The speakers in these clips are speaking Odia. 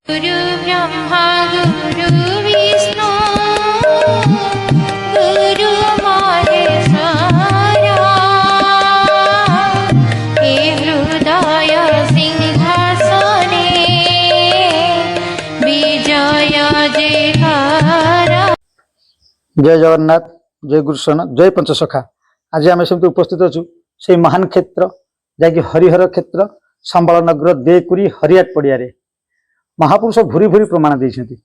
गुरु ब्रह्मा गुरु विष्णु गुरु महेश्वरा हे हृदय सिंहासने विजय जयकारा। जय जगन्नाथ, जय गुरुसन, जय पंचसखा। आज आम सब उपस्थित अच्छु से महान क्षेत्र जहाँकि हरिहर क्षेत्र संबल नगर देकुरी हरियाट पड़िया महापुरुष भूरी भूरी प्रमाण देते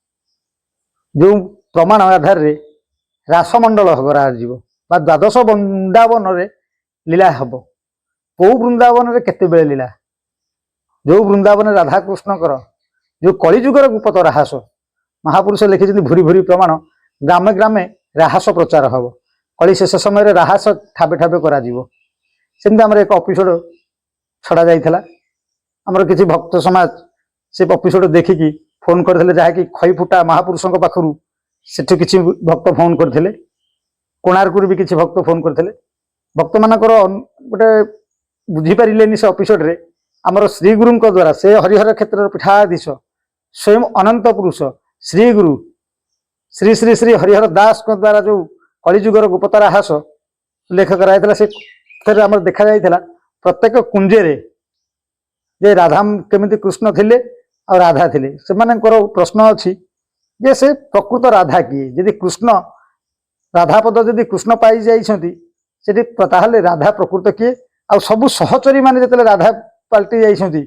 जो प्रमाण आधार रे रासमंडल कराजी द्वादश वृंदावन लीला हम कौ वृंदावन केते बेले लीला जो वृंदावन राधाकृष्णकर जो कलिजुगर गुप्त राहास महापुरुष लिखि भूरी भूरी प्रमाण ग्रामे ग्रामे राहास प्रचार हम कली शेष समय राहास ठाबे ठाबे करमती आम एक एपिसोड छड़ा जाइला आमर किसी भक्त समाज से एपिसोड देखिकी फोन करते जहाँकि खईफुटा महापुरुषों पाखु से किसी भक्त फोन करते कोणार्क भी किसी भक्त फोन करते भक्त मानकर गोटे बुझीपारे से एपिसोड रे आमर श्रीगुरु द्वारा से हरिहर क्षेत्र पीठाधीश स्वयं अनंत पुरुष श्रीगुरु श्री श्री श्री हरिहर दास द्वारा जो कलिजुगर गुप्त राहास उल्लेख कराइला से देखा जाइला प्रत्येक कुंजे जे राधा केमिति कृष्ण थिले और राधा थिले से प्रश्न अच्छी जे से प्रकृत राधा किए जदि कृष्ण राधा पद जदि कृष्ण पाई जाइछंती सेठी ताहले राधा प्रकृत किए आ सबु सहचरी माने जतले राधा पलटि जाइछंती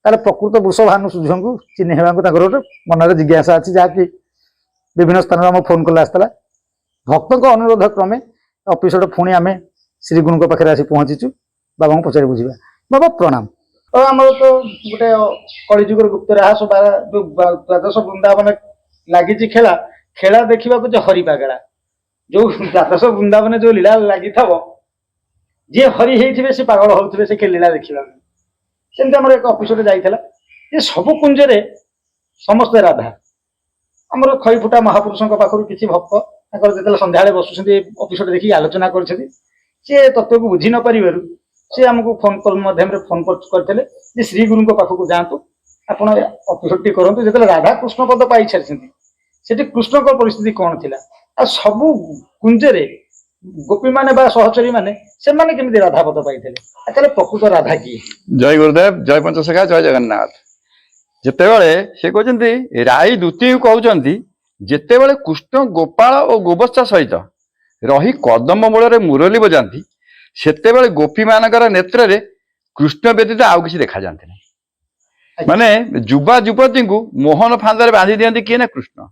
ताले प्रकृत वृषभानु सूर्यଙ୍କୁ चिन्ह हेबांको ताकर मनरे जिज्ञासा अछि जहाँकि विभिन्न स्थान में फोन कला आसला भक्त अनुरोध क्रमे एपिसोड पुणी आम श्रीगुरु पाखे आसी पहुंचीचु बाबा को पचारि बुझा बाबा प्रणाम। और आम तो गोटे कलिजुगर गुप्त राहास जो द्वादश वृंदावन लगी खेला खेला देखा जो हरि पागला जो द्वादश वृंदावन जो लीला लगी था जी हरि होते से पागल होते से लीला देखा सेमती आम एक एपिसोड जाइला सबु कुंजे समस्ते राधा आमर खईफुटा महापुरुषों पाखु किसी भक्त जो सन्ध्या बसुँच एपिसोड देखिए आलोचना कर तत्व को बुझी न पार सी आमको फोन कॉल माध्यम फोन करते श्रीगुरु पाखक जातु आप एपिसोड टी करूँ जो राधा कृष्ण पद पाई सारी कृष्ण परिस्थिति कौन थी आ सबू कुंजे गोपी माने बा सहचरी माने से माने केमिति राधा पद पाई प्रकृत राधा किए। जय गुरुदेव, जय पंचसखा, जय जगन्नाथ। जितेबाला से कहते राई दूती कहते जितेबाला कृष्ण गोपाल और गोवस्था सहित रही कदम मूल मुरली बजाती सेतेबाला गोपी मानकर नेत्र रे कृष्ण व्यतीत आउ किसी देखा जाते नहीं माने युवा युवती को मोहन फांदे बांधी दिखती किए ना कृष्ण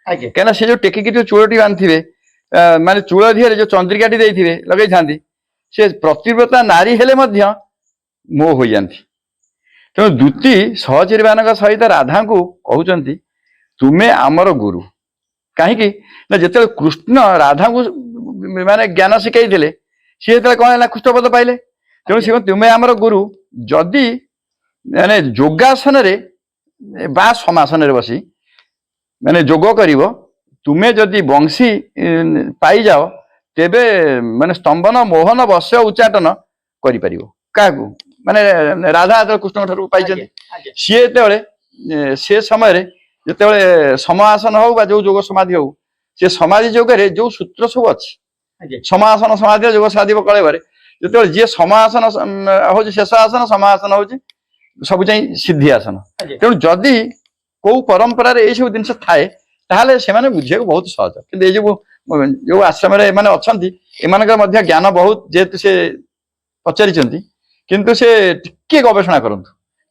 कहीं से जो टेकिकी जो चूड़ी बांधे माने चूल दिहरे जो चंद्रिकाटी देते लगे था से प्रतिव्रता नारी हेले मोह हो जाती तेणु दूती सहचरी मान सहित राधा को कहते तुम्हें आमर गुरु कहीं जिते कृष्ण राधा को माने ज्ञान शिखाई सी कौन है कृष्णपद पाइले तेणु सी तुम्हें आमर गुरु जदि माने योगासन बा समासन बसी माने जोग कर तुम्हें जदि बंशी पाई जाओ तेबे माने स्तंभन मोहन वश्य उच्चाटन कर क्या माने राधा कृष्ण ठार पाई सी से समय जिते समासन हो जो जोग समाधि हो से समाधि जोगे जो सूत्र सब अच्छी समासन समाधि जोग साधि कलबार जो जी समासन हूँ शेष आसन समासन हूँ सब चाहिए सिद्धि आसन तेणु जदि कौ परंपरा ये सब जिन थाए ताहले से बुझे बहुत सहज कि जो आश्रम अच्छा ज्ञान बहुत जेहेतु से पचारि किंतु से टिके गवेषणा करूँ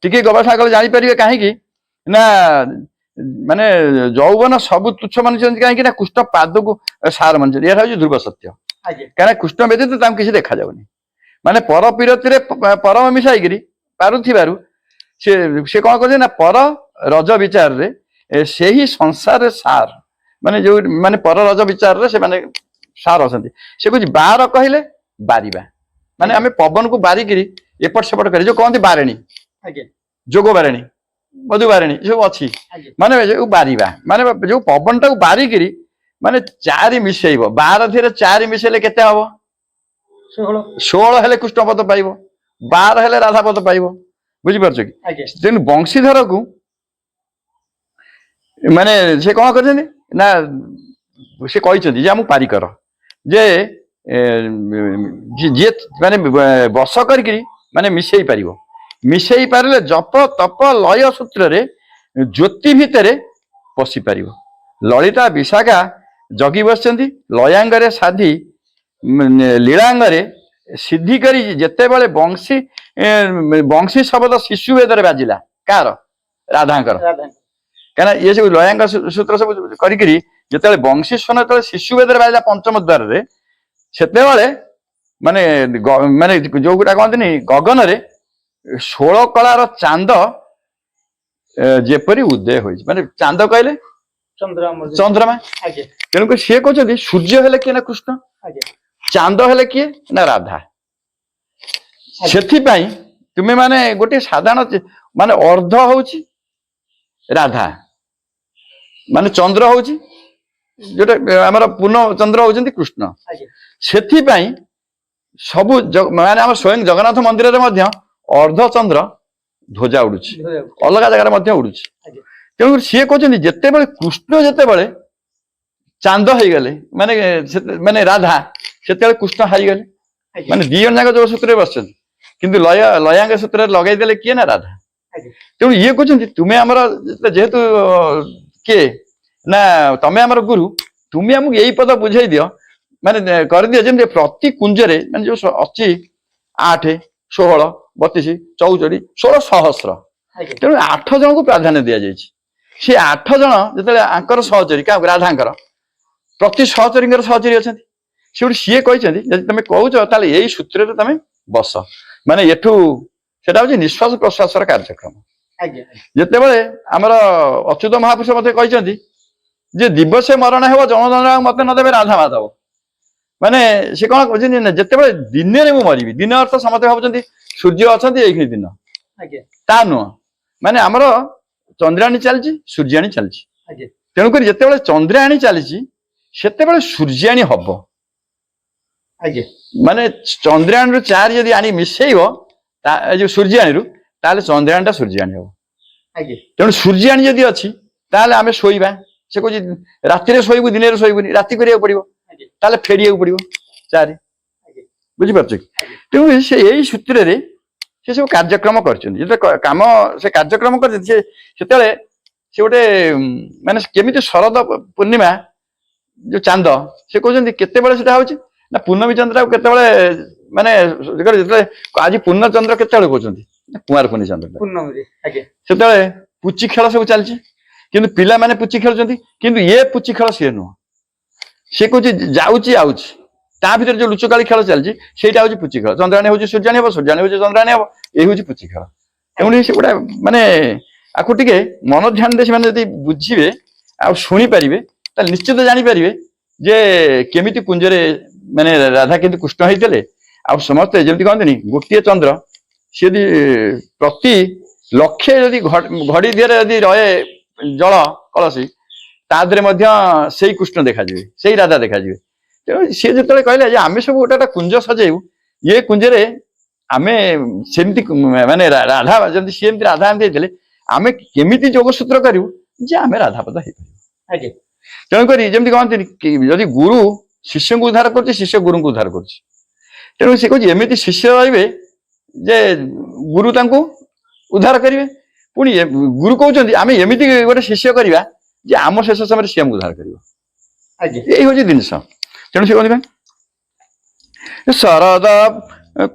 टिके गवेषणा कले जापर कहीं ना माने यौवन सब तुच्छ मान कहीं कृष्ण पाद को सार मान यह ध्रुव सत्य कहीं कृष्ण व्यतीत किसी देखा जाऊनी माने पर पीरती परम मिसाई पारुथिबारु से कौन कर पर रज विचार रे से ही संसार सार माने जो माने पर रज विचार रे से माने सार असंती से कुछ बार कहले बारिबा माने आमे पवन को बारिकी एपट सेपट कर जो कहते बारेणी जोग बारेणी मधु बारेणी सब अच्छी माने जो बारिबा माने जो पवन टाक बारिकी माने चारि मिसेब बार धीरे चारि मिसेले केते हबो 16 हेले कृष्ण पद पाइब 12 हेले राधा पद पाइब बुझी पारछ कि तेन वंशीधर को ମାନେ ସେ କଣ କରିଛନ୍ତି ନା ସେ କହିଛନ୍ତି ଯେ ଆମକୁ ପାରି କର ଯେ ଯିଏ ମାନେ ବଶ କରିକି ମାନେ ମିଶେଇ ପାରିବ, ମିଶେଇ ପାରିଲେ ଜପ ତପ ଲୟ ସୂତ୍ରରେ ଜ୍ୟୋତି ଭିତରେ ପଶି ପାରିବ। ଲଳିତା ବିଶାଖା ଜଗି ବସିଛନ୍ତି, ଲୟାଙ୍ଗରେ ସାଧି ଲୀଳାଙ୍ଗରେ ସିଦ୍ଧି କରି ଯେତେବେଳେ ବଂଶୀ ଶବ୍ଦ ଶିଶୁ ବେଦରେ ବାଜିଲା, କାହାର? ରାଧାଙ୍କର। କାହିଁକିନା ଇଏ ସବୁ ଲୟାଙ୍ଗ ସୂତ୍ର ସବୁ କରିକିରି ଯେତେବେଳେ ବଂଶୀ ସ୍ୱନ ଯେତେବେଳେ ଶିଶୁ ବେଦରେ ବାଜିଲା ପଞ୍ଚମ ଦ୍ୱାରରେ, ସେତେବେଳେ ମାନେ ମାନେ ଯୋଉଗୁଟା କହନ୍ତିନି ଗଗନରେ 16 କଳାର ଚାନ୍ଦ ଯେପରି ଉଦୟ ହୋଇଛି, ମାନେ ଚାନ୍ଦ କହିଲେ ଚନ୍ଦ୍ରମା। ତେଣୁକରି ସିଏ କହୁଛନ୍ତି ସୂର୍ଯ୍ୟ ହେଲେ କିଏ ନା କୃଷ୍ଣ, ଚାନ୍ଦ ହେଲେ କିଏ ନା ରାଧା। ସେଥିପାଇଁ ତୁମେ ମାନେ ଗୋଟେ ସାଧାରଣ ମାନେ ଅର୍ଦ୍ଧ ହଉଛି ରାଧା, ମାନେ ଚନ୍ଦ୍ର ହଉଛି ଯୋଉଟା ଆମର ପୂର୍ଣ୍ଣ ଚନ୍ଦ୍ର ହଉଛନ୍ତି କୃଷ୍ଣ। ସେଥିପାଇଁ ସବୁ ମାନେ ଆମର ସ୍ୱୟଂ ଜଗନ୍ନାଥ ମନ୍ଦିରରେ ମଧ୍ୟ ଅର୍ଦ୍ଧ ଚନ୍ଦ୍ର ଧ୍ୱଜା ଉଡୁଛି, ଅଲଗା ଜାଗାରେ ମଧ୍ୟ ଉଡୁଛି। ତେଣୁ ସିଏ କହୁଛନ୍ତି ଯେତେବେଳେ କୃଷ୍ଣ ଯେତେବେଳେ ଚାନ୍ଦ ହେଇଗଲେ ମାନେ ମାନେ ରାଧା ସେତେବେଳେ କୃଷ୍ଣ ହାରିଗଲେ, ମାନେ ଦି ଜଣ ଯାକ ଯୋଗ ସୂତ୍ରରେ ବସିଛନ୍ତି, କିନ୍ତୁ ଲୟାଙ୍ଗ ସୂତ୍ରରେ ଲଗେଇଦେଲେ କିଏ ନା ରାଧା। ତେଣୁ ଇଏ କହୁଛନ୍ତି ତୁମେ ଆମର ଯେହେତୁ କିଏ ନା ତମେ ଆମର ଗୁରୁ, ତୁମେ ଆମକୁ ଏଇ ପଦ ବୁଝେଇ ଦିଅ, ମାନେ କରିଦିଅ ଯେମିତି ପ୍ରତି କୁଞ୍ଜରେ ମାନେ ଯୋଉ ଅଛି 8, 16, 32, 64, 16 ସହସ୍ର। ତେଣୁ 8 ଜଣଙ୍କୁ ପ୍ରାଧାନ୍ୟ ଦିଆଯାଇଛି। ସେ 8 ଜଣ ଯେତେବେଳେ ଆଙ୍କର ସହଚରୀ, କାହାକୁ? ରାଧାଙ୍କର। ପ୍ରତି ସହଚରୀଙ୍କର ସହଚରୀ ଅଛନ୍ତି। ସେଉଠୁ ସିଏ କହିଛନ୍ତି ଯଦି ତମେ କହୁଛ ତାହେଲେ ଏଇ ସୂତ୍ରରେ ତମେ ବସ, ମାନେ ଏଠୁ ସେଟା ହଉଛି ନିଶ୍ୱାସ ପ୍ରଶ୍ୱାସର କାର୍ଯ୍ୟକ୍ରମ। ଯେତେବେଳେ ଆମର ଅଚ୍ୟୁତ ମହାପୁରୁଷ ମତେ କହିଛନ୍ତି ଯେ ଦିବସେ ମରଣ ହେବ ଜଣ ଜଣ ମତେ ନ ଦେବେ ରାଧା ମାଧବ, ମାନେ ସେ କଣ କହୁଛନ୍ତି ନା ଯେତେବେଳେ ଦିନରେ ମୁଁ ମରିବି, ଦିନ ଅର୍ଥ ସମସ୍ତେ ଭାବୁଛନ୍ତି ସୂର୍ଯ୍ୟ ଅଛନ୍ତି ଏଇଖିଣି ଦିନ, ତା ନୁହଁ, ମାନେ ଆମର ଚନ୍ଦ୍ରାଣୀ ଚାଲିଛି, ସୂର୍ଯ୍ୟାଣୀ ଚାଲିଛି। ତେଣୁକରି ଯେତେବେଳେ ଚନ୍ଦ୍ରାଣୀ ଚାଲିଛି ସେତେବେଳେ ସୂର୍ଯ୍ୟାଣୀ ହବ, ମାନେ ଚନ୍ଦ୍ରାଣୀରୁ 4 ଯଦି ଆଣି ମିଶେଇବ ଯୋଉ ସୂର୍ଯ୍ୟାଣୀରୁ, ତାହେଲେ ଚନ୍ଦ୍ରାଣୀଟା ସୂର୍ଯ୍ୟାଣୀ ହବ। ତେଣୁ ସୂର୍ଯ୍ୟାଣୀ ଯଦି ଅଛି ତାହେଲେ ଆମେ ଶୋଇବା। ସେ କହୁଛି ରାତିରେ ଶୋଇବୁ, ଦିନରେ ଶୋଇବୁନି, ରାତି କରିବାକୁ ପଡିବ, ତାହେଲେ ଫେରିବାକୁ ପଡିବ 4। ବୁଝିପାରୁଛ କି? ତେଣୁ ସେ ଏଇ ସୂତ୍ରରେ ସେ ସବୁ କାର୍ଯ୍ୟକ୍ରମ କରିଛନ୍ତି। ଯେତେବେଳେ କାମ ସେ କାର୍ଯ୍ୟକ୍ରମ କରିଛନ୍ତି ସେତେବେଳେ ସେ ଗୋଟେ ମାନେ କେମିତି ଶରଦ ପୂର୍ଣ୍ଣିମା ଯୋଉ ଚାନ୍ଦ, ସେ କହୁଛନ୍ତି କେତେବେଳେ ସେଟା ହଉଛି ନା ପୂର୍ଣ୍ଣମୀ ଚନ୍ଦ୍ର କେତେବେଳେ ମାନେ ଯେତେବେଳେ ଆଜି ପୂର୍ଣ୍ଣ ଚନ୍ଦ୍ର କେତେବେଳେ କହୁଛନ୍ତି କୁମାର ପୂର୍ଣ୍ଣିମା ଚନ୍ଦ୍ର, ସେତେବେଳେ ପୁଚି ଖେଳ ସବୁ ଚାଲିଛି, କିନ୍ତୁ ପିଲାମାନେ ପୁଚି ଖେଳୁଛନ୍ତି, କିନ୍ତୁ ଏ ପୁଚି ଖେଳ ସିଏ ନୁହଁ। ସେ କହୁଛି ଯାଉଛି ଆଉଛି, ତା ଭିତରେ ଯୋଉ ଲୁଚକାଳି ଖେଳ ଚାଲିଛି ସେଇଟା ହଉଛି ପୁଚି ଖେଳ। ଚନ୍ଦ୍ରାଣୀ ହଉଛି ସୂର୍ଯ୍ୟାଣୀ ହବ, ସୂର୍ଯ୍ୟାଣୀ ହଉଛି ଚନ୍ଦ୍ରାଣୀ ହବ, ଏଇ ହଉଛି ପୁଚି ଖେଳ। ତେଣୁ ସେ ଗୋଟା ମାନେ ଆକୁ ଟିକେ ମନ ଧ୍ୟାନ ଦେଇ ସେମାନେ ଯଦି ବୁଝିବେ ଆଉ ଶୁଣିପାରିବେ ତାହେଲେ ନିଶ୍ଚିତ ଜାଣିପାରିବେ ଯେ କେମିତି କୁଞ୍ଜରେ ମାନେ ରାଧା କେମିତି କୃଷ୍ଣ ହେଇଥିଲେ। ଆଉ ସମସ୍ତେ ଯେମିତି କହନ୍ତିନି ଗୋଟିଏ ଚନ୍ଦ୍ର, ସିଏ ଯଦି ପ୍ରତି ଲକ୍ଷେ ଯଦି ଘଡି ଦିହରେ ଯଦି ରହେ ଜଳ କଳସୀ, ତା ଦେହରେ ମଧ୍ୟ ସେଇ କୃଷ୍ଣ ଦେଖାଯିବେ, ସେଇ ରାଧା ଦେଖାଯିବେ। ତେଣୁ ସିଏ ଯେତେବେଳେ କହିଲେ ଯେ ଆମେ ସବୁ ଗୋଟେ ଗୋଟେ କୁଞ୍ଜ ସଜେଇବୁ, ଇଏ କୁଞ୍ଜରେ ଆମେ ସେମିତି ମାନେ ରାଧା ଯେମିତି ସିଏ ଏମିତି ରାଧା ଏମିତି ହେଇଥିଲେ, ଆମେ କେମିତି ଯୋଗସୂତ୍ର କରିବୁ ଯେ ଆମେ ରାଧାପଦ ହେଇପାରିବୁ। ତେଣୁକରି ଯେମିତି କହନ୍ତିନି ଯଦି ଗୁରୁ ଶିଷ୍ୟଙ୍କୁ ଉଦ୍ଧାର କରୁଛି, ଶିଷ୍ୟ ଗୁରୁଙ୍କୁ ଉଦ୍ଧାର କରୁଛି। ତେଣୁ ସେ କହୁଛି ଏମିତି ଶିଷ୍ୟ ରହିବେ ଯେ ଗୁରୁ ତାଙ୍କୁ ଉଦ୍ଧାର କରିବେ। ପୁଣି ଗୁରୁ କହୁଛନ୍ତି ଆମେ ଏମିତି ଗୋଟେ ଶିଷ୍ୟ କରିବା ଯେ ଆମ ଶେଷ ସମୟରେ ସିଏ ଆମକୁ ଉଦ୍ଧାର କରିବ। ଏଇ ହଉଛି ଜିନିଷ। ତେଣୁ ସେ କହନ୍ତି ଶରଦ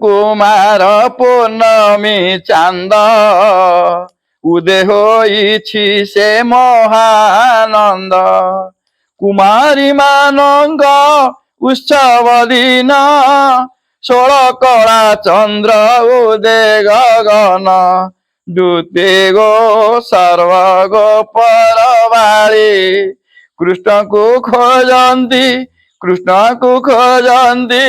କୁମାର ପୂର୍ଣ୍ଣମୀ ଚାନ୍ଦ ଉଦୟ ହୋଇଛି ସେ ମହାନନ୍ଦ, କୁମାରୀ ମାନଙ୍କ ଉତ୍ସବ ଦିନ 16 କଳା ଚନ୍ଦ୍ର ଉଦୟ ଗଗନ, ଦୁତେ ଗୋ ସର୍ବ ଗୋପର ବାଳି, କୃଷ୍ଣଙ୍କୁ ଖୋଜନ୍ତି, କୃଷ୍ଣଙ୍କୁ ଖୋଜନ୍ତି,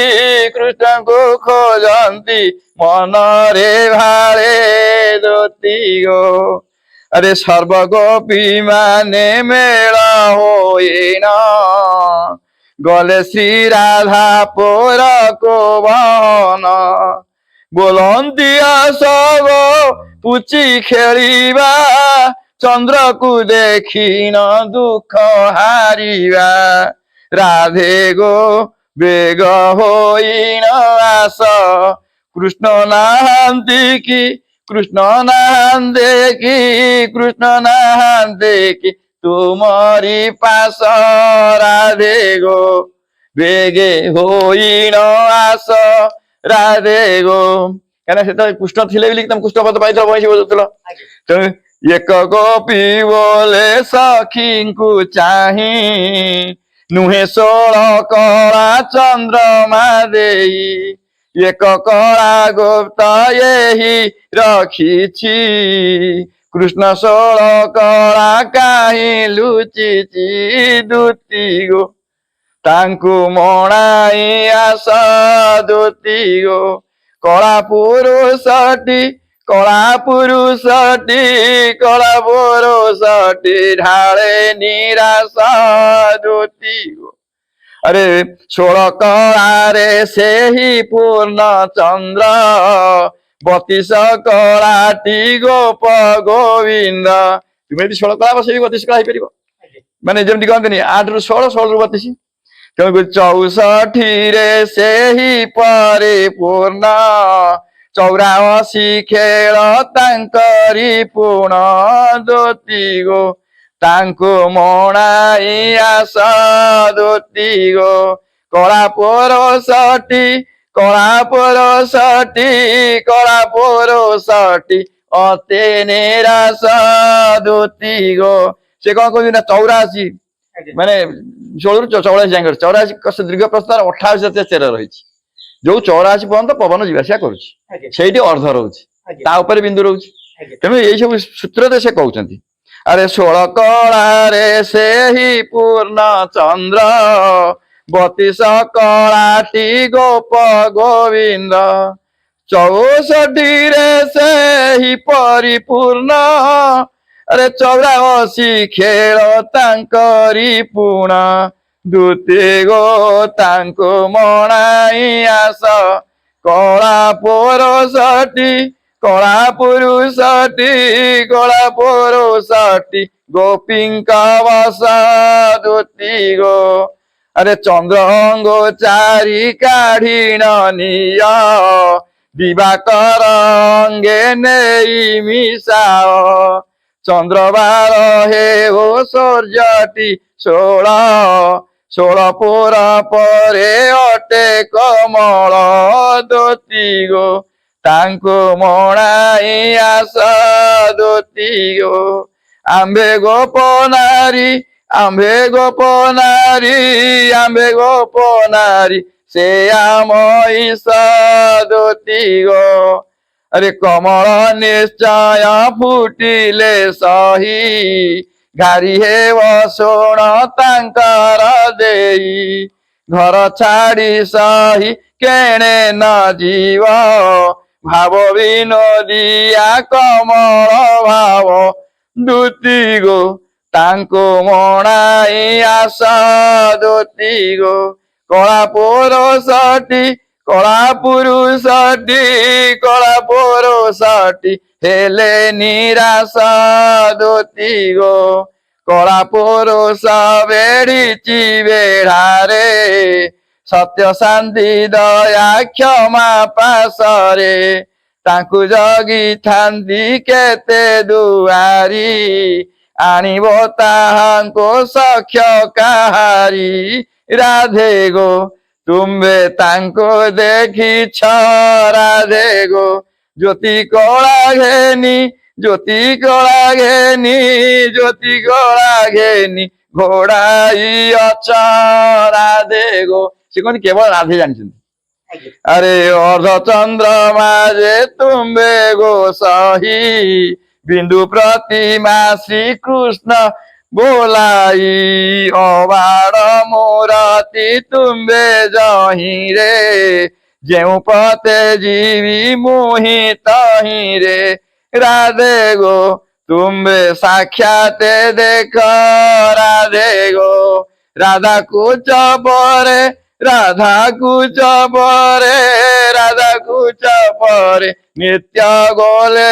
କୃଷ୍ଣଙ୍କୁ ଖୋଜନ୍ତି, ମନରେ ଭାଳେ ଦୋତି ଗୋ। ଆରେ ସର୍ବଗୋପୀ ମାନେ ମେଳ ହୋଇନ, ଗଲେ ଶ୍ରୀ ରାଧା ପୋର କୋବନ, ବୋଲନ୍ତି ଆସ ଗୋ ପୁଚି ଖେଳିବା, ଚନ୍ଦ୍ରକୁ ଦେଖିନ ଦୁଃଖ ହାରିବା। ରାଧେ ଗୋ ବେଗ ହୋଇନ ଆସ, କୃଷ୍ଣ ନାହାନ୍ତି କି, କୃଷ୍ଣ ନାହାନ୍ତି କି, କୃଷ୍ଣ ନାହାନ୍ତି କି ତୁମରି ପାଶ। ରାଧେ ଗୋ ବେগে ହୋଇନ ଆସ, ରାଧେ ଗୋ। କାହିଁକିନା ସେତେବେଳେ କୃଷ୍ଣ ଥିଲେ ବୋଲି ତମେ କୃଷ୍ଣ ପଦ ପାଇଥିଲ, ବଂଶୀ ବଜାଉଥିଲ। ତେଣୁ ଏକ ଗୋପୀ ବୋଲେ ସଖୀଙ୍କୁ ଚାହିଁ, ନୁହେଁ 16 କଳା ଚନ୍ଦ୍ରମା ଦେଇ। ଏକ କଳା ଗୁପ୍ତ ଏହି ରଖିଛି, କୃଷ୍ଣ 16 କଳା କାହିଁ ଲୁଚିଛି। ଦୁତି ଗୋ ତାଙ୍କୁ ମଣାଇ ଆସ, ଦୁତି ଗୋ। କଳା ପୁରୁଷଟି, କଳା ପୁରୁଷଟି, କଳା ପୁରୁଷଟି ଢାଳେ ନିରାଶ। ଦୁତି ଗୋ ଆରେ 16 କଳାରେ ସେହି ପୂର୍ଣ୍ଣ ଚନ୍ଦ୍ର, 32 କଳାଟି ଗୋପ ଗୋବିନ୍ଦ। ତୁମେ ଯଦି 16 କଳା ହବ, ସେ ବି 32 କଳା ହେଇପାରିବ। ମାନେ ଯେମିତି କହନ୍ତିନି 8 ରୁ 16, 16 ରୁ 32। ତେଣୁ 64ରେ ସେହି ପରିପୂର୍ଣ୍ଣ, 84 ଖେଳ ତାଙ୍କରି ପୂର୍ଣ୍ଣ। ଦୁତି ଗୋ ତାଙ୍କୁ ମଣାଇ ଆସ, ଦୁତି ଗୋ। କଳା ପୁରୁଷଟି, କଳା ପୁରୁଷଟି, କଳା ପୁରୁଷଟି ଅତେ ନିରାଶ। ଦୁତି ଗୋ ସେ କଣ କହୁଛି ନା 84 ମାନେ 16 ରୁ 44 ଯାଏଁ, 84 ଦୀର୍ଘ ପ୍ରସ୍ତାର 28 ଜାତୀୟ ଚେର ରହିଛି। ଯୋଉ 84 ପର୍ଯ୍ୟନ୍ତ ପବନ ଯିବା ଆସିବା କରୁଛି, ସେଇଠି ଅର୍ଧ ରହୁଛି, ତା ଉପରେ ବିନ୍ଦୁ ରହୁଛି। ତେଣୁ ଏଇ ସବୁ ସୂତ୍ରରେ ସେ କହୁଛନ୍ତି। ଆରେ 16 କଳାରେ ସେହି ପୂର୍ଣ୍ଣ ଚନ୍ଦ୍ର, 32 କଳାଟି ଗୋପ ଗୋବିନ୍ଦ। 64ରେ ସେହି ପରିପୂର୍ଣ୍ଣ, ଆରେ 84 ଖେଳ ତାଙ୍କରି ପୂର୍ଣ୍ଣ। ଦୁତି ଗୋ ତାଙ୍କୁ ମଣାଇ ଆସ, କଳା ପୁରୁଷଟି, କଳା ପୁରୁଷଟି, କଳା ପୁରୁଷଟି ଗୋପୀଙ୍କ ବସ। ଦୁତି ଗୋ ଆରେ ଚନ୍ଦ୍ରଙ୍କୁ ଚାରି କାଢିଣ ନିଅ, ଦିବାକର ଅଙ୍ଗେ ନେଇ ମିଶାଅ। ଚନ୍ଦ୍ରବାର ହେଉ ସୂର୍ଯ୍ୟଟି 16 ପୁର ପରେ ଅଟେ କମଳ। ଦୁତି ଗୋ ତାଙ୍କୁ ମଣାଇ ଆସ, ଦୁତି ଗୋ। ଆମ୍ଭେ ଗୋପ ନାରୀ, ଆମ୍ଭେ ଗୋପ ନାରୀ, ଆମ୍ଭେ ଗୋପ ନାରୀ ସେ ଆମ ଈଶ। ଦୁତି ଗୋ ଆରେ କମଳ ନିଶ୍ଚୟ ଫୁଟିଲେ ସହି, ଘାରି ହେବ ଶୁଣ ତାଙ୍କର ଦେଇ। ଘର ଛାଡ଼ି ସହି କେଣେ ନ ଯିବ, ଭାବ ବିନୋଦିଆ କମଳ ଭାବ। ଦୁତି ଗୋ ତାଙ୍କୁ ମଣାଇ ଆସ, ଦୁତି ଗୋ। କଳା ପୁରୁଷଟି, କଳା ପୁରୁଷଟି, କଳା ପୁରୁଷଟି ହେଲେ ନିରାଶ। ଦୁତି ଗୋ କଳା ପୁରୁଷ ବେଢିଛି ବେଢାରେ, ସତ୍ୟ ଶାନ୍ତି ଦୟା କ୍ଷମା ପାଶରେ। ତାଙ୍କୁ ଜଗିଥାନ୍ତି କେତେ ଦୁଆରୀ, ଆଣିବ ତାହାଙ୍କୁ ସଖ୍ୟ କାହାରି। ରାଧେ ଗୋ ତୁମ୍ଭେ ତାଙ୍କୁ ଦେଖିଛ, ରାଧେ ଗୋ। ଜ୍ୟୋତି କଳା ଘେନି, ଜ୍ୟୋତି କଳା ଘେନି, ଜ୍ୟୋତି କଳା ଘେନି ଘୋଡାଇ ଅଛ। ରାଧେ ଗୋ ସେ କହନ୍ତି କେବଳ ରାଧେ ଜାଣିଛନ୍ତି। ଆରେ ଅର୍ଧ ଚନ୍ଦ୍ରମା ଯେ ତୁମ୍ଭେ ଗୋ ସହି, ବିନ୍ଦୁ ପ୍ରତିମା ଶ୍ରୀକୃଷ୍ଣ ବୋলাই। ଅବାଡ଼ ମୂରତି ତୁମ୍ଭେ ଜହିଁରେ, ଯେଉଁ ପତେ ଯିବି ମୁହିଁ ତହିଁରେ। ରାଧେ ଗୋ ତୁମ୍ଭେ ସାକ୍ଷାତ ଦେଖ, ରାଧେ ଗୋ। ରାଧା କୁଚ ପରେ, ରାଧା କୁଚ ପରେ, ରାଧା କୁଚ ପରେ ନିତ୍ୟ ଗୋଲେ।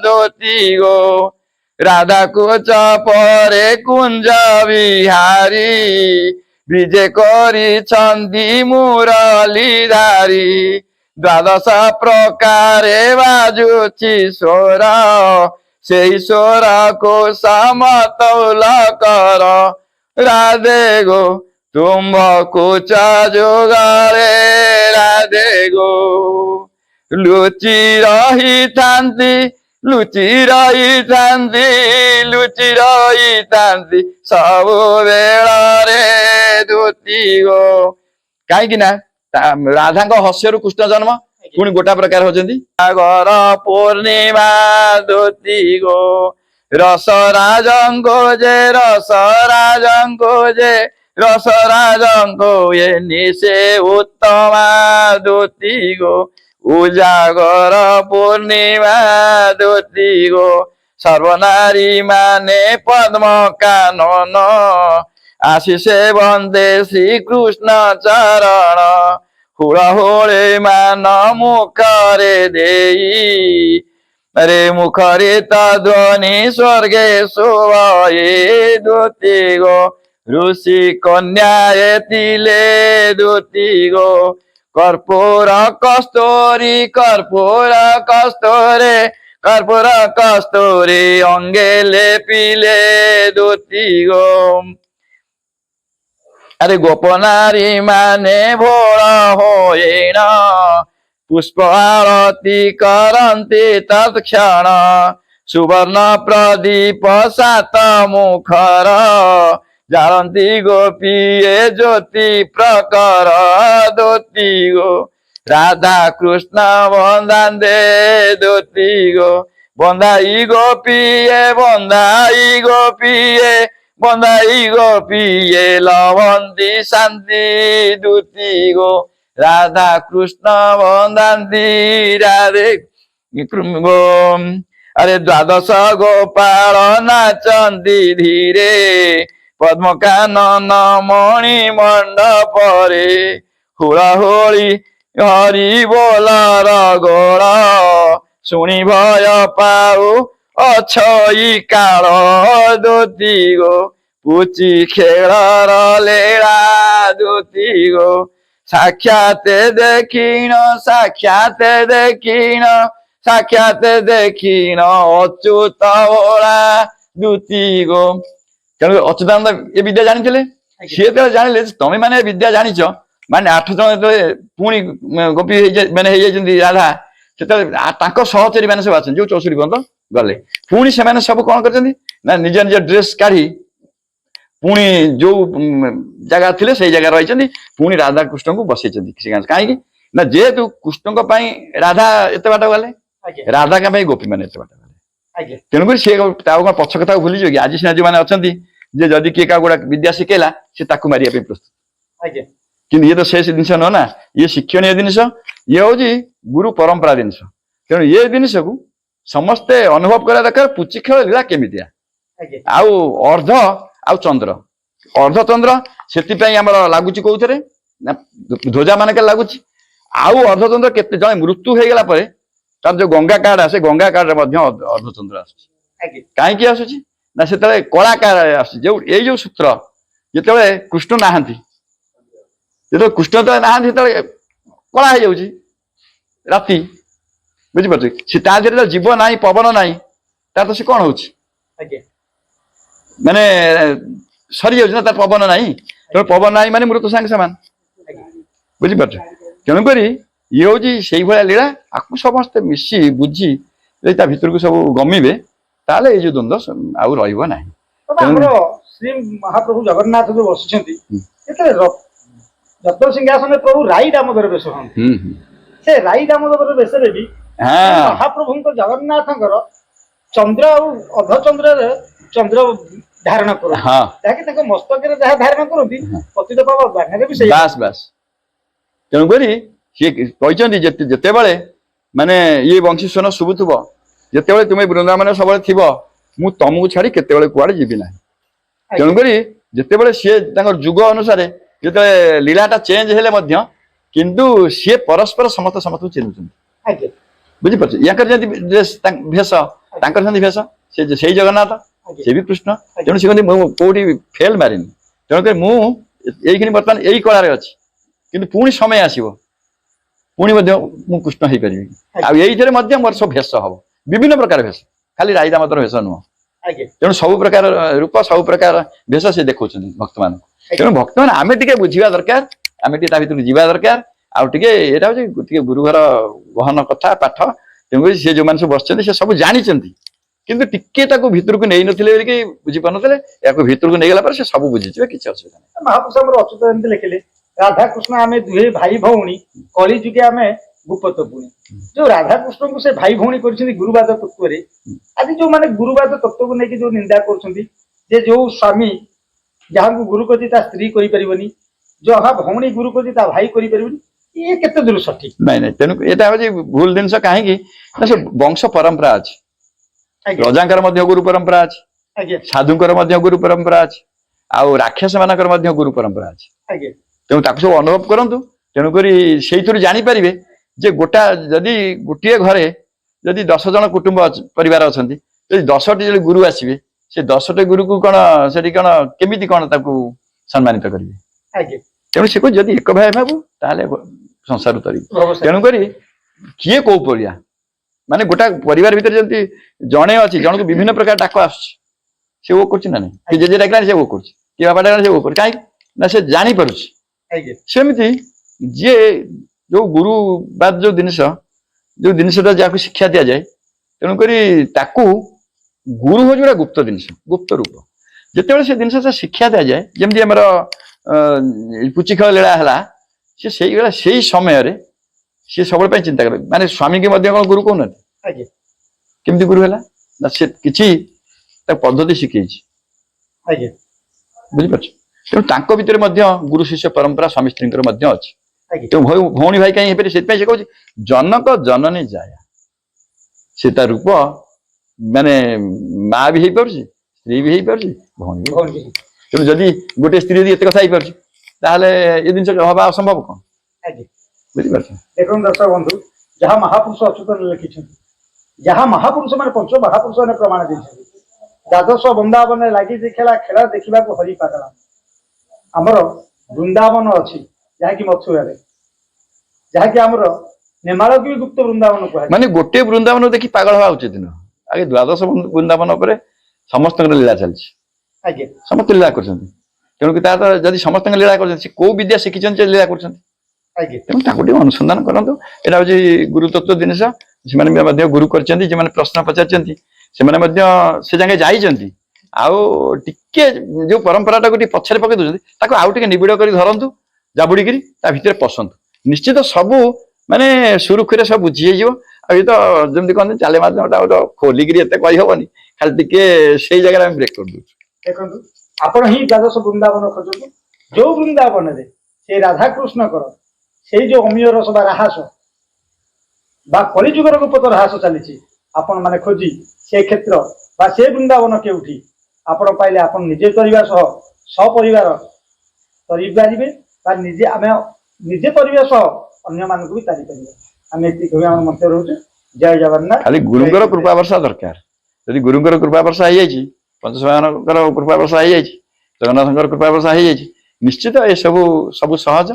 ଦୁତି ଗୋ ରାଧାକୁ ଚପରେ କୁଞ୍ଜ ବିହାରୀ ବିଜେ କରିଛନ୍ତି ମୁରଲୀଧାରୀ ଦ୍ୱାଦଶ ପ୍ରକାରେ ବାଜୁଛି ସ୍ୱର ସେଇ ସ୍ୱରକୁ ସମତୁଲ କର ରାଧେ ଗୋ ତୁମ୍ଭକୁ ଯୁଗରେ ରାଧେ ଗୋ ଲୁଚି ରହିଥାନ୍ତି ଲୁଚି ରହିଥାନ୍ତି ଲୁଚି ରହିଥାନ୍ତି ସବୁବେଳରେ ଧୋତି ଗୋ କାହିଁକି ନା ରାଧାଙ୍କ ହସ୍ୟରୁ କୃଷ୍ଣ ଜନ୍ମ ପୁଣି ଗୋଟା ପ୍ରକାର ହଉଛନ୍ତି ସାଗର ପୂର୍ଣ୍ଣିମା ଧୋତି ଗୋ ରସରାଜଙ୍କ ଏ ନିଶେ ଉତ୍ତମା ଧୋତି ଗୋ ଉଜାଗର ପୂର୍ଣ୍ଣିମା ଧୋତି ଗୋ ସର୍ବନାରୀ ମାନେ ପଦ୍ମ କାନନ ଆଶିଷେ ବନ୍ଦେ ଶ୍ରୀକୃଷ୍ଣ ଚରଣ ହୁଳହୁଳି ମାନ ମୁଖରେ ଦେଇ ରେ ମୁଖରେ ତା ଧ୍ୱନି ସ୍ୱର୍ଗେ ଶୋଭେ ଧୋତି ଗୋ ଋଷି କନ୍ୟା ଏଥିଲେ ଧୋତି ଗୋ କର୍ପୂର କସ୍ତୁରୀ ଅଙ୍ଗେ ଲେପିଲେ ଧୋତି ଗୋ ଆରେ ଗୋପନାରୀ ମାନେ ଭୋଳ ହୋଇଣ ପୁଷ୍ପ ଆଳତି କରନ୍ତି ତତ୍କ୍ଷଣ ସୁବର୍ଣ୍ଣ ପ୍ରଦୀପ ସାତ ମୁଖର ଜାଳନ୍ତି ଗୋପୀଏ ଜ୍ୟୋତି ପ୍ରକର ଧୋତି ଗୋ ରାଧା କୃଷ୍ଣ ବନ୍ଦାନ୍ତେ ଧୋତି ଗୋ ବନ୍ଧାଇ ଗୋପୀଏ ଲଭନ୍ତି ଶାନ୍ତି ଧୋତି ଗୋ ରାଧା କୃଷ୍ଣ ବନ୍ଦାନ୍ତି ରାଧେ ଗୋ ଆରେ ଦ୍ୱାଦଶ ଗୋପାଳ ନାଚନ୍ତି ଧୀରେ ପଦ୍ମକାନନ ମଣି ମଣ୍ଡପରେ ହୁଳହୁଳି ହରି ବୋଲର ଗୋଳ ଶୁଣି ଭୟ ପାଉ ଅଛଇ କାଳ ଧୋତି ଗୋ ପୁଚି ଖେଳର ଲୀଳା ଧୋତି ଗୋ ସାକ୍ଷାତ ଦେଖିଣ ଅଚ୍ୟୁତ ଓଳା ଧୋତି ଗୋ ତେଣୁ ଅଚ୍ୟୁତାନନ୍ଦ ଏ ବିଦ୍ୟା ଜାଣିଥିଲେ ସିଏ ଯେତେବେଳେ ଜାଣିଲେ ତମେ ମାନେ ବିଦ୍ୟା ଜାଣିଛ ମାନେ 8 ଜଣ ଯେତେବେଳେ ପୁଣି ଗୋପୀ ହେଇଯାଇଛନ୍ତି ରାଧା ସେତେବେଳେ ତାଙ୍କ ସହଚରୀ ମାନେ ସବୁ ଅଛନ୍ତି ଯୋଉ 64 ପର୍ଯ୍ୟନ୍ତ ଗଲେ ପୁଣି ସେମାନେ ସବୁ କଣ କରିଛନ୍ତି ନା ନିଜ ନିଜ ଡ୍ରେସ କାଢି ପୁଣି ଯୋଉ ଜାଗା ଥିଲେ ସେଇ ଜାଗା ରହିଛନ୍ତି ପୁଣି ରାଧା କୃଷ୍ଣଙ୍କୁ ବସେଇଛନ୍ତି କାହିଁକି ନା ଯେହେତୁ କୃଷ୍ଣଙ୍କ ପାଇଁ ରାଧା ଏତେ ବାଟ ଗଲେ ରାଧାଙ୍କ ପାଇଁ ଗୋପୀ ମାନେ ଏତେ ବାଟ ଗଲେ ତେଣୁକରି ସିଏ ତାକୁ କଣ ପଛ କଥାକୁ ଭୁଲିଯିବ କି ଆଜି ସିନା ଯୋଉମାନେ ଅଛନ୍ତି ଯେ ଯଦି କିଏ କାହାକୁ ଗୋଟେ ବିଦ୍ୟା ଶିଖେଇଲା ସେ ତାକୁ ମାରିବା ପାଇଁ ପ୍ରସ୍ତୁତ କିନ୍ତୁ ଇଏ ତ ସେ ଜିନିଷ ନୁହଁ ନା ଇଏ ଶିକ୍ଷଣୀୟ ଜିନିଷ ଇଏ ହଉଛି ଗୁରୁ ପରମ୍ପରା ଜିନିଷ ତେଣୁ ଏ ଜିନିଷକୁ ସମସ୍ତେ ଅନୁଭବ କରିବା ଦରକାର ପୁଚି ଖେଳ ଲୀଳା କେମିତିଆ ଆଉ ଅର୍ଦ୍ଧ ଆଉ ଚନ୍ଦ୍ର ଅର୍ଦ୍ଧଚନ୍ଦ୍ର ସେଥିପାଇଁ ଆମର ଲାଗୁଛି କୋଉଥିରେ ନା ଧ୍ୱଜା ମାନଙ୍କରେ ଲାଗୁଛି ଆଉ ଅର୍ଦ୍ଧଚନ୍ଦ୍ର କେତେ ଜଣେ ମୃତ୍ୟୁ ହେଇଗଲା ପରେ ତାର ଯୋଉ ଗଙ୍ଗା କାର୍ଡ ଆସେ ଗଙ୍ଗା କାର୍ଡରେ ମଧ୍ୟ ଅର୍ଦ୍ଧଚନ୍ଦ୍ର ଆସୁଛି କାହିଁକି ଆସୁଛି ନା ସେତେବେଳେ କଳା କାର୍ଡ ଆସୁଛି ଏଇ ଯୋଉ ସୂତ୍ର ଯେତେବେଳେ କୃଷ୍ଣ ନାହାନ୍ତି ସେତେବେଳେ କଳା ହେଇଯାଉଛି ରାତି ବୁଝିପାରୁଛ ସେ ତା ଦେହରେ ଜୀବ ନାହିଁ ପବନ ନାହିଁ ତା ତ ସେ କଣ ହଉଛି ମାନେ ସରିଯାଉଛି ନା ତାର ପବନ ନାହିଁ ତେଣୁ ପବନ ନାହିଁ ମାନେ ମୃତ ସାଙ୍ଗେ ସମାନ ବୁଝିପାରୁଛ ତେଣୁକରି ଇଏ ହଉଛି ସେଇଭଳିଆ ଲୀଳା ଆକୁ ସମସ୍ତେ ମିଶି ବୁଝି ଯଦି ତା ଭିତରକୁ ସବୁ ଗମିବେ ତାହେଲେ ଏଇ ଯୋଉ ଦ୍ୱନ୍ଦ୍ୱ ଆଉ ରହିବ ନାହିଁ ଆମର ଶ୍ରୀ ମହାପ୍ରଭୁ ଜଗନ୍ନାଥ ଯୋଉ ବସିଛନ୍ତି ଯେତେବେଳେ ରତ୍ନ ସିଂହାସନରେ ପ୍ରଭୁ ରାଇ ଦାମୋଦର ବେଶ ହୁଅନ୍ତି ସେ ରାଇ ଦାମୋଦର ବେଶରେ ବି ମହାପ୍ରଭୁଙ୍କ ଜଗନ୍ନାଥଙ୍କର ଚନ୍ଦ୍ର ଆଉ ଅର୍ଦ୍ଧଚନ୍ଦ୍ରରେ ଚନ୍ଦ୍ର ଧାରଣ କରନ୍ତି ଯାହାକି ତାଙ୍କ ମସ୍ତକରେ ଯାହା ଧାରଣ କରନ୍ତି ପତିତ ପାବନ ବାହାରେ ବି ସେଇ ବାସ୍ ତେଣୁକରି ସିଏ କହିଛନ୍ତି ଯେତେବେଳେ ମାନେ ଇଏ ବଂଶୀସ୍ୱନ ଶୁଭୁଥିବ ଯେତେବେଳେ ତୁମେ ବୃନ୍ଦାବନ ସବୁବେଳେ ଥିବ ମୁଁ ତମକୁ ଛାଡି କେତେବେଳେ କୁଆଡେ ଯିବି ନାହିଁ ତେଣୁକରି ଯେତେବେଳେ ସିଏ ତାଙ୍କର ଯୁଗ ଅନୁସାରେ ଯେତେବେଳେ ଲୀଳାଟା ଚେଞ୍ଜ ହେଲେ ମଧ୍ୟ କିନ୍ତୁ ସିଏ ପରସ୍ପର ସମସ୍ତଙ୍କୁ ଚିହ୍ନୁଛନ୍ତି ବୁଝିପାରୁଛ ୟାଙ୍କର ଯେମିତି ଭେଷ ତାଙ୍କର ସେମିତି ଭେଷ ସେଇ ଜଗନ୍ନାଥ ସେ ବି କୃଷ୍ଣ। ତେଣୁ ସେ କହନ୍ତି ମୁଁ କୋଉଠି ଫେଲ ମାରିନି। ତେଣୁକରି ମୁଁ ଏଇଖିଣି ବର୍ତ୍ତମାନ ଏଇ କଳାରେ ଅଛି, କିନ୍ତୁ ପୁଣି ସମୟ ଆସିବ ପୁଣି ମଧ୍ୟ ମୁଁ କୃଷ୍ଣ ହେଇପାରିବି। ଆଉ ଏଇଥିରେ ମଧ୍ୟ ମୋର ସବୁ ଭେଷ ହବ, ବିଭିନ୍ନ ପ୍ରକାର ଭେଷ, ଖାଲି ରାଇ ଦାମୋଦର ଭେଷ ନୁହଁ। ତେଣୁ ସବୁ ପ୍ରକାର ରୂପ ସବୁ ପ୍ରକାର ଭେଷ ସେ ଦେଖଉଛନ୍ତି ଭକ୍ତମାନଙ୍କୁ। ତେଣୁ ଭକ୍ତମାନେ ଆମେ ଟିକେ ବୁଝିବା ଦରକାର, ଆମେ ଟିକେ ତା ଭିତରକୁ ଯିବା ଦରକାର। ଆଉ ଟିକେ ଏଇଟା ହଉଛି ଟିକେ ଗୁରୁଘର ବହନ କଥା ପାଠ। ତେଣୁକରି ସେ ଯୋଉମାନେ ସବୁ ବସିଛନ୍ତି ସେ ସବୁ ଜାଣିଛନ୍ତି, କିନ୍ତୁ ଟିକେ ତାକୁ ଭିତରକୁ ନେଇନଥିଲେ ବୋଲିକି ବୁଝିପାରୁନଥିଲେ। ୟାକୁ ଭିତରକୁ ନେଇଗଲା ପରେ ସେ ସବୁ ବୁଝିଯିବେ, କିଛି ଅସୁବିଧା ନାହିଁ। ମହାପୁରୁଷ ଆମର ଅଚ୍ୟୁତ ଏମିତି ଲେଖିଲେ, ରାଧାକୃଷ୍ଣ ଆମେ ଦୁହେଁ ଭାଇ ଭଉଣୀ, କଳି ଯୁଗେ ଆମେ ଗୁପତ ପୁଣି। ଯୋଉ ରାଧାକୃଷ୍ଣଙ୍କୁ ସେ ଭାଇ ଭଉଣୀ କରିଛନ୍ତି ଗୁରୁବାଦ ତତ୍ତ୍ୱରେ, ଆଜି ଯୋଉମାନେ ଗୁରୁବାଦ ତତ୍ତ୍ୱକୁ ନେଇକି ଯୋଉ ନିନ୍ଦା କରୁଛନ୍ତି, ଯେ ଯୋଉ ସ୍ୱାମୀ ଯାହାକୁ ଗୁରୁ କରିଛି ତା ସ୍ତ୍ରୀ କରିପାରିବନି, ଯାହା ଭଉଣୀ ଗୁରୁ କରିଛି ତା ଭାଇ କରିପାରିବନି, ଇଏ କେତେ ଦୂର ସଠିକ? ନାଇଁ ନାଇଁ, ତେଣୁ ଏଇଟା ହଉଛି ଭୁଲ ଜିନିଷ। କାହିଁକି ନା ସେ ବଂଶ ପରମ୍ପରା ଅଛି। ରଜାଙ୍କର ମଧ୍ୟ ଗୁରୁ ପରମ୍ପରା ଅଛି, ସାଧୁଙ୍କର ମଧ୍ୟ ଗୁରୁ ପରମ୍ପରା ଅଛି, ଆଉ ରାକ୍ଷସ ମାନଙ୍କର ମଧ୍ୟ ଗୁରୁ ପରମ୍ପରା ଅଛି। ତେଣୁ ତାକୁ ସବୁ ଅନୁଭବ କରନ୍ତୁ। ତେଣୁକରି ସେଇଥିରୁ ଜାଣିପାରିବେ ଯେ ଯଦି ଗୋଟିଏ ଘରେ ଯଦି 10 ଜଣ କୁଟୁମ୍ବ ପରିବାର ଅଛନ୍ତି, ଯଦି 10ଟି ଯଦି ଗୁରୁ ଆସିବେ, ସେ 10ଟି ଗୁରୁକୁ କଣ ସେଠି କଣ କେମିତି କଣ ତାକୁ ସମ୍ମାନିତ କରିବେ? ତେଣୁ ସେ କହୁଛି ଯଦି ଏକ ଭାଇ ଭାବୁ ତାହେଲେ ସଂସାର ତରିବ। ତେଣୁକରି କିଏ କୋଉ ପରିବା, ମାନେ ଗୋଟା ପରିବାର ଭିତରେ ଯଦି ଜଣେ ଅଛି, ଜଣକୁ ବିଭିନ୍ନ ପ୍ରକାର ଡାକ ଆସୁଛି, ସେ ଓ କରୁଛି ନା ନାଇଁ? କି ଜେଜେ ଡାକିଲାଣି ସେ ଓ କରୁଛି, କି ବାବା ଡାକିଲାଣି ସେ ଓ କରୁଛି। କାହିଁକି ନା ସେ ଜାଣିପାରୁଛି। ସେମିତି ଯିଏ ଯୋଉ ଗୁରୁ ବା ଯୋଉ ଜିନିଷଟା ଯାହାକୁ ଶିକ୍ଷା ଦିଆଯାଏ, ତେଣୁକରି ତାକୁ ଗୁରୁ ହଉଛି ଗୋଟେ ଗୁପ୍ତ ଜିନିଷ, ଗୁପ୍ତ ରୂପ। ଯେତେବେଳେ ସେ ଜିନିଷ ଶିକ୍ଷା ଦିଆଯାଏ, ଯେମିତି ଆମର ପୁଚି ଖେଳ ଲୀଳା ହେଲା, ସେ ସେଇଭଳିଆ ସେଇ ସମୟରେ ସିଏ ସବୁବେଳେ ପାଇଁ ଚିନ୍ତା କରେ। ମାନେ ସ୍ୱାମୀକି ମଧ୍ୟ କଣ ଗୁରୁ କହୁନାହାନ୍ତି? କେମିତି ଗୁରୁ ହେଲା ନା ସେ କିଛି ତା ପଦ୍ଧତି ଶିଖେଇଛି, ବୁଝିପାରୁଛ? ତେଣୁ ତାଙ୍କ ଭିତରେ ମଧ୍ୟ ଗୁରୁ ଶିଷ୍ୟ ପରମ୍ପରା ସ୍ୱାମୀ ସ୍ତ୍ରୀଙ୍କର ମଧ୍ୟ ଅଛି। ତେଣୁ ଭଉଣୀ ଭାଇ କାହିଁ ହେଇପାରେ? ସେଥିପାଇଁ ସେ କହୁଛି ଜନକ ଜନନୀ ଯାୟା। ସେ ତା ରୂପ ମାନେ ମା ବି ହେଇପାରୁଛି, ସ୍ତ୍ରୀ ବି ହେଇପାରୁଛି, ଭଉଣୀ ବି। ତେଣୁ ଯଦି ଗୋଟେ ସ୍ତ୍ରୀ ଯଦି ଏତେ କଥା ହେଇପାରୁଛି, ତାହେଲେ ଏ ଜିନିଷ ହବା ଅସମ୍ଭବ କଣ? ବୁଝିପାରୁଛ? ଦେଖନ୍ତୁ ଦର୍ଶକ ବନ୍ଧୁ, ଯାହା ମହାପୁରୁଷ ଅଚ୍ୟୁତ ଲେଖିଛନ୍ତି, ଯାହା ମହାପୁରୁଷ ମାନେ ପଞ୍ଚ ମହାପୁରୁଷ ମାନେ ପ୍ରମାଣ ଦେଇଛନ୍ତି, ଦ୍ୱାଦଶ ବୃନ୍ଦାବନରେ ଲାଗି ଦେଖିଲା ଖେଳ ଦେଖିବାକୁ ହରି ପାଗଳ। ଆମର ବୃନ୍ଦାବନ ଅଛି ଯାହାକି ମଥୁରାରେ, ଯାହାକି ଆମର ନେମାଳକୁ ବି ଗୁପ୍ତ ବୃନ୍ଦାବନ କୁହାଯାଏ। ମାନେ ଗୋଟେ ବୃନ୍ଦାବନ ଦେଖି ପାଗଳ ହବା ଉଚିତ ନୁହଁ। ଆଗେ ଦ୍ୱାଦଶ ବୃନ୍ଦାବନ ଉପରେ ସମସ୍ତଙ୍କର ଲୀଳା ଚାଲିଛି, ସମସ୍ତେ ଲୀଳା କରୁଛନ୍ତି। ତେଣୁକି ତା ଯଦି ସମସ୍ତଙ୍କ ଲୀଳା କରୁଛନ୍ତି, ସେ କୋଉ ବିଦ୍ୟା ଶିଖିଛନ୍ତି ଯେ ଲୀଳା କରୁଛନ୍ତି? ତେଣୁ ତାକୁ ଟିକେ ଅନୁସନ୍ଧାନ କରନ୍ତୁ। ଏଇଟା ହଉଛି ଗୁରୁତତ୍ତ୍ୱ ଜିନିଷ। ସେମାନେ ମଧ୍ୟ ଗୁରୁ କରିଛନ୍ତି, ଯେଉଁମାନେ ପ୍ରଶ୍ନ ପଚାରିଛନ୍ତି ସେମାନେ ମଧ୍ୟ ସେ ଯାକେ ଯାଇଛନ୍ତି। ଆଉ ଟିକେ ଯୋଉ ପରମ୍ପରାଟାକୁ ଟିକେ ପଛରେ ପକେଇ ଦଉଛନ୍ତି, ତାକୁ ଆଉ ଟିକେ ନିବିଡ଼ କରି ଧରନ୍ତୁ, ଜାବୁଡିକିରି ତା ଭିତରେ ପଶନ୍ତୁ। ନିଶ୍ଚିତ ସବୁ ମାନେ ସୁରୁଖୁରୁରେ ସବୁ ବୁଝି ହେଇଯିବ। ଆଉ ଏ ତ ଯେମିତି କହନ୍ତି ଚାଲେ ମାଧ୍ୟମଟା ଗୋଟେ ଖୋଲିକିରି ଏତେ କହିହବନି, ଖାଲି ଟିକେ ସେଇ ଜାଗାରେ ଆମେ ବ୍ରେକ୍ କରିଦଉଛୁ। ଦେଖନ୍ତୁ, ଆପଣ ହିଁ ଦ୍ୱାଦଶ ବୃନ୍ଦାବନ ଖୋଜନ୍ତୁ, ଯୋଉ ବୃନ୍ଦାବନରେ ସେ ରାଧାକୃଷ୍ଣଙ୍କର ସେଇ ଯୋଉ ଅମୀୟ ରସ ବା ରାହାସ ବା କଳିଯୁଗର ଗୁପ୍ତ ରାହାସ ଚାଲିଛି, ଆପଣ ମାନେ ଖୋଜି ସେ କ୍ଷେତ୍ର ବା ସେ ବୃନ୍ଦାବନ କେଉଁଠି ଆପଣ ପାଇଲେ, ଆପଣ ନିଜେ କରିବା ସହ ସପରିବାର କରିପାରିବେ, ବା ଆମେ ନିଜେ କରିବା ସହ ଅନ୍ୟମାନଙ୍କୁ ବି ତାରିପାରିବା। ଆମେ ଏତିକି କହି ଆମର ମନ୍ତ୍ର ରହୁଛୁ। ଜୟ ଜଗନ୍ନାଥ। ଖାଲି ଗୁରୁଙ୍କର କୃପା ବର୍ଷା ଦରକାର। ଯଦି ଗୁରୁଙ୍କର କୃପା ବର୍ଷା ହେଇଯାଇଛି, ପଞ୍ଚଶମାନଙ୍କର କୃପା ବର୍ଷା ହେଇଯାଇଛି, ଜଗନ୍ନାଥଙ୍କର କୃପା ବର୍ଷା ହେଇଯାଇଛି, ନିଶ୍ଚିତ ଏସବୁ ସବୁ ସହଜ।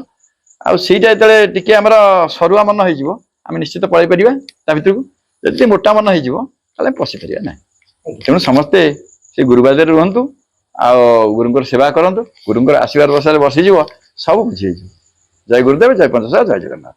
ଆଉ ସେଇଟା ଯେତେବେଳେ ଟିକେ ଆମର ସରୁଆ ମନ ହେଇଯିବ, ଆମେ ନିଶ୍ଚିତ ପଳେଇ ପାରିବା ତା ଭିତରକୁ। ଯଦି ମୋଟା ମନ ହେଇଯିବ ତାହେଲେ ପଶିପାରିବା ନାହିଁ। ତେଣୁ ସମସ୍ତେ ସେ ଗୁରୁବାରରେ ରୁହନ୍ତୁ, ଆଉ ଗୁରୁଙ୍କର ସେବା କରନ୍ତୁ। ଗୁରୁଙ୍କର ଆଶୀର୍ବାଦ ବର୍ଷାରେ ବସିଯିବ, ସବୁ ବୁଝି ହେଇଯିବ। ଜୟ ଗୁରୁଦେବ, ଜୟ ପଞ୍ଚଶଖା, ଜୟ ଜଗନ୍ନାଥ।